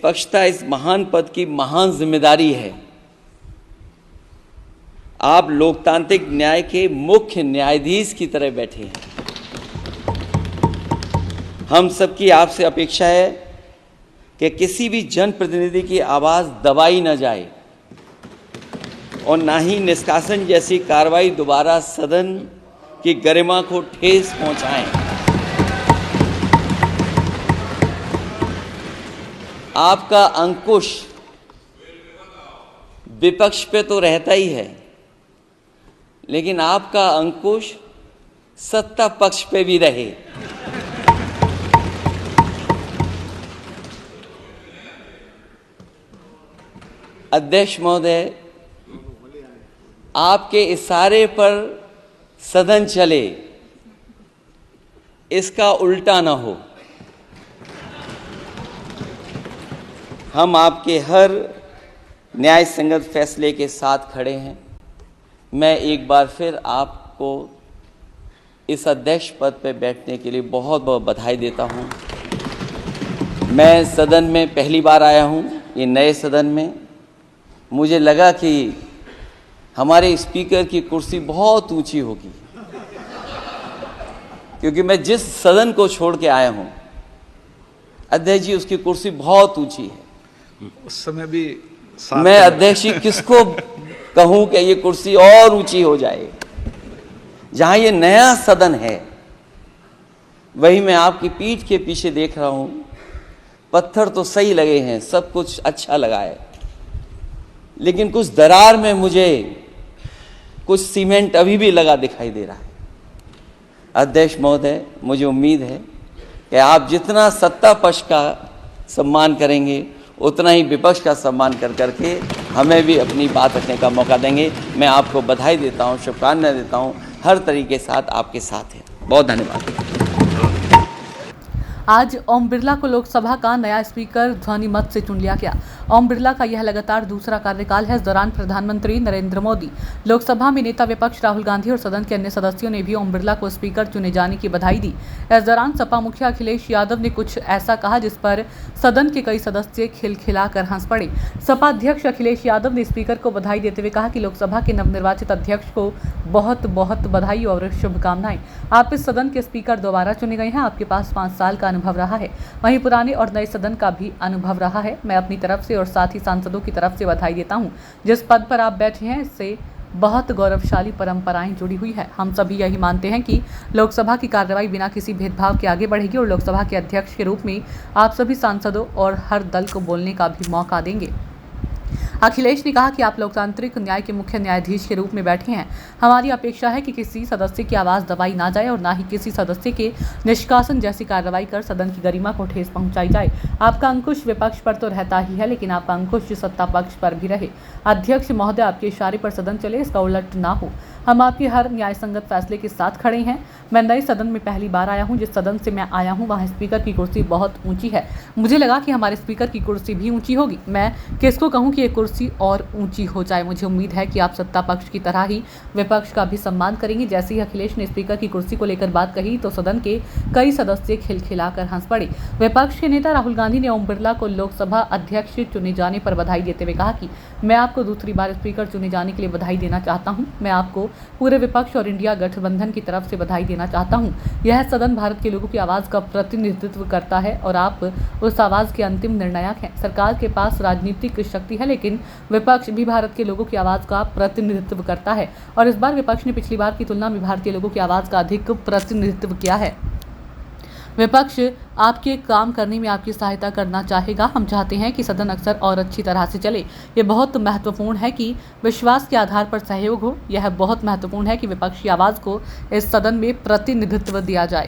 पक्षता इस महान पद की महान जिम्मेदारी है। आप लोकतांत्रिक न्याय के मुख्य न्यायाधीश की तरह बैठे हैं। हम सबकी आपसे अपेक्षा है कि किसी भी जनप्रतिनिधि की आवाज दबाई न जाए और ना ही निष्कासन जैसी कार्रवाई दोबारा सदन की गरिमा को ठेस पहुंचाएं। आपका अंकुश विपक्ष पे तो रहता ही है, लेकिन आपका अंकुश सत्ता पक्ष पे भी रहे। अध्यक्ष महोदय, आपके इशारे पर सदन चले, इसका उल्टा ना हो। हम आपके हर न्याय संगत फैसले के साथ खड़े हैं। मैं एक बार फिर आपको इस अध्यक्ष पद पर बैठने के लिए बहुत बहुत बधाई देता हूं। मैं सदन में पहली बार आया हूं, ये नए सदन में। मुझे लगा कि हमारे स्पीकर की कुर्सी बहुत ऊंची होगी, क्योंकि मैं जिस सदन को छोड़ के आया हूं, अध्यक्ष जी, उसकी कुर्सी बहुत ऊंची है। उस समय भी मैं अध्यक्ष जी किसको कहूं कि ये कुर्सी और ऊंची हो जाए। जहां ये नया सदन है, वही मैं आपकी पीठ के पीछे देख रहा हूं। पत्थर तो सही लगे हैं, सब कुछ अच्छा लगा है, लेकिन कुछ दरार में मुझे कुछ सीमेंट अभी भी लगा दिखाई दे रहा है। अध्यक्ष महोदय, मुझे उम्मीद है कि आप जितना सत्ता पक्ष का सम्मान करेंगे, उतना ही विपक्ष का सम्मान कर करके हमें भी अपनी बात रखने का मौका देंगे। मैं आपको बधाई देता हूं, शुभकामनाएं देता हूं। हर तरीके के साथ आपके साथ हैं। बहुत धन्यवाद। आज ओम बिरला को लोकसभा का नया स्पीकर ध्वनि मत से चुन लिया गया। ओम बिरला का यह लगातार दूसरा कार्यकाल है। इस दौरान प्रधानमंत्री नरेंद्र मोदी, लोकसभा में नेता विपक्ष राहुल गांधी और सदन के अन्य सदस्यों ने भी ओम बिरला को स्पीकर चुने जाने की बधाई दी। इस दौरान सपा मुखिया अखिलेश यादव ने कुछ ऐसा कहा जिस पर सदन के कई सदस्य खिलखिलाकर हंस पड़े। सपा अध्यक्ष अखिलेश यादव ने स्पीकर को बधाई देते हुए कहा कि लोकसभा के नवनिर्वाचित अध्यक्ष को बहुत बहुत बधाई और शुभकामनाएं। आप इस सदन के स्पीकर दोबारा चुने गए हैं। आपके पास 5 साल का अनुभव रहा है, वहीं पुराने और नए सदन का भी अनुभव रहा है। मैं अपनी तरफ से और साथ ही सांसदों की तरफ से बधाई देता हूं। जिस पद पर आप बैठे हैं, इससे बहुत गौरवशाली परंपराएं जुड़ी हुई है। हम सभी यही मानते हैं कि लोकसभा की कार्रवाई बिना किसी भेदभाव के आगे बढ़ेगी और लोकसभा के अध्यक्ष के रूप में आप सभी सांसदों और हर दल को बोलने का भी मौका देंगे। अखिलेश ने कहा कि आप लोकतांत्रिक न्याय के मुख्य न्यायाधीश के रूप में बैठे हैं। हमारी अपेक्षा है कि किसी सदस्य की आवाज़ दबाई ना जाए और ना ही किसी सदस्य के निष्कासन जैसी कार्रवाई कर सदन की गरिमा को ठेस पहुंचाई जाए। आपका अंकुश विपक्ष पर तो रहता ही है, लेकिन आपका अंकुश सत्ता पक्ष पर भी रहे। अध्यक्ष महोदय, आपके इशारे पर सदन चले, इसका उलट ना हो। हम आपके हर न्याय संगत फैसले के साथ खड़े हैं। मैं नए सदन में पहली बार आया हूं। जिस सदन से मैं आया हूं, वहां स्पीकर की कुर्सी बहुत ऊंची है। मुझे लगा कि हमारे स्पीकर की कुर्सी भी ऊंची होगी। मैं किसको कहूं कि ये कुर्सी और ऊंची हो जाए। मुझे उम्मीद है कि आप सत्ता पक्ष की तरह ही विपक्ष का भी सम्मान करेंगे। जैसे ही अखिलेश ने स्पीकर की कुर्सी को लेकर बात कही, तो सदन के कई सदस्य खिलखिलाकर हंस पड़े। विपक्ष के नेता राहुल गांधी ने ओम बिरला को लोकसभा अध्यक्ष चुने जाने पर बधाई देते हुए कहा कि मैं आपको दूसरी बार स्पीकर चुने जाने के लिए बधाई देना चाहता हूं। मैं आपको पूरे विपक्ष और इंडिया गठबंधन की तरफ से बधाई देना चाहता हूं। यह सदन भारत के लोगों की आवाज का प्रतिनिधित्व करता है और आप उस आवाज के अंतिम निर्णायक हैं। सरकार के पास राजनीतिक शक्ति है, लेकिन विपक्ष भी भारत के लोगों की आवाज का प्रतिनिधित्व करता है और इस बार विपक्ष ने पिछली बार की तुलना में भारतीय लोगों की आवाज का अधिक प्रतिनिधित्व किया है। विपक्ष आपके काम करने में आपकी सहायता करना चाहेगा। हम चाहते हैं कि सदन अक्सर और अच्छी तरह से चले। ये बहुत महत्वपूर्ण है कि विश्वास के आधार पर सहयोग हो। यह बहुत महत्वपूर्ण है कि विपक्ष की आवाज़ को इस सदन में प्रतिनिधित्व दिया जाए।